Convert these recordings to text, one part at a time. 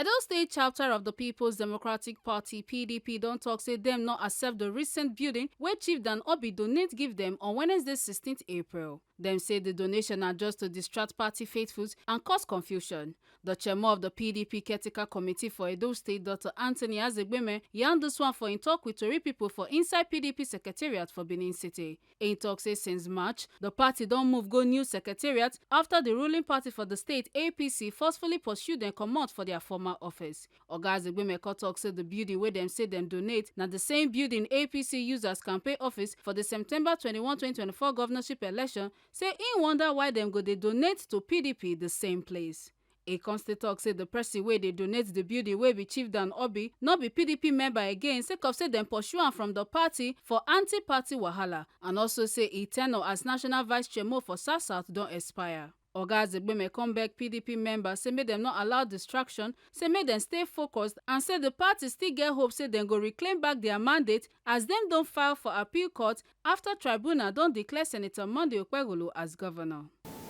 Edo State chapter of the People's Democratic Party (PDP) don talk say dem not accept the recent building wey Chief Dan Obi donate give them on Wednesday 16th April. Dem say the donation na just to distract party faithfuls and cause confusion. The chairman of the PDP caretaker committee for Edo State, Dr. Anthony Aziegbemi, yarn this one for im talk with Tori people for inside PDP secretariat for Benin City. Im talk say since March, the party don move go new secretariat after the ruling party for the state APC forcefully pursue dem comot for their former office. Oga Aziegbemi talk say the building wey dem say dem donate na the same building APC use as campaign office for the September 21, 2024 governorship election, say im wonder why dem go dey donate to PDP the same place. A constant talk say the person wey dey donate the building wey be Chief Dan Obi no be PDP member again sake of say dem pursue am from the party for anti-party wahala, and also say e ten ure as national vice chairman for South don expire. Oga Aziegbemi come back PDP members say make dem not allow distraction, say make dem stay focused, and say the party still get hope say dem go reclaim back their mandate as dem don file for appeal court after tribunal don declare Senator Monday Okpebholo as governor.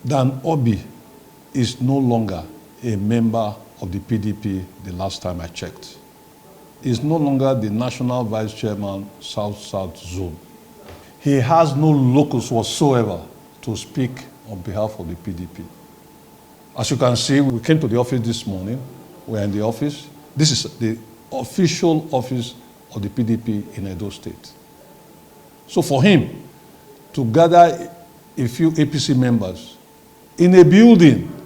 Dan Obi is no longer a member of the PDP the last time I checked. He is no longer the national vice chairman, South Zone. He has no locus whatsoever to speak on behalf of the PDP. As you can see, we came to the office this morning. We're in the office. This is the official office of the PDP in Edo State. So for him to gather a few APC members in a building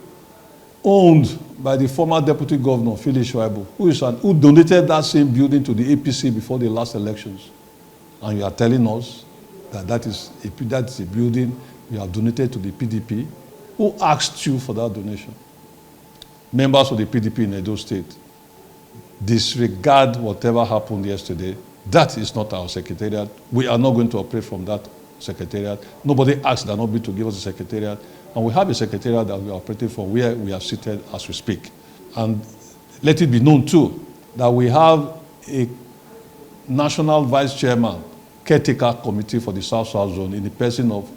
owned by the former deputy governor, Philip Schreiber, who donated that same building to the APC before the last elections, and you are telling us that that is a building you have donated to the PDP. Who asked you for that donation? Members of the PDP in Edo State, disregard whatever happened yesterday. That is not our secretariat. We are not going to operate from that secretariat. Nobody asked Dan Obi to give us a secretariat. And we have a secretariat that we are operating from where we are seated as we speak. And let it be known too that we have a national vice chairman, caretaker committee for the South Zone in the person of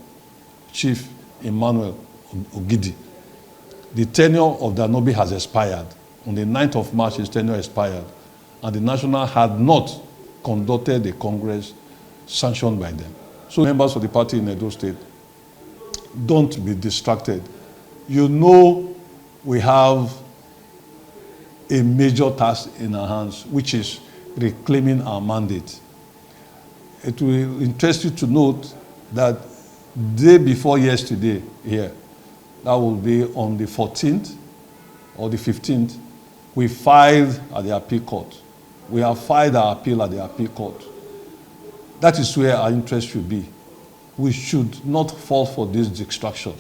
Chief Emmanuel Ogidi. The tenure of Dan Obi has expired. On the 9th of March, his tenure expired. And the national had not conducted a congress sanctioned by them. So members of the party in Edo State, don't be distracted. You know we have a major task in our hands, which is reclaiming our mandate. It will interest you to note that day before yesterday here, that will be on the 14th or the 15th, we filed at the appeal court. We have filed our appeal at the appeal court. That is where our interest should be. We should not fall for this distraction.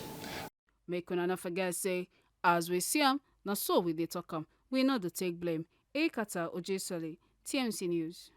Make una not forget say, as we see am, na so we dey talk am. We know to take blame. Ekata Ojesole, TMC News.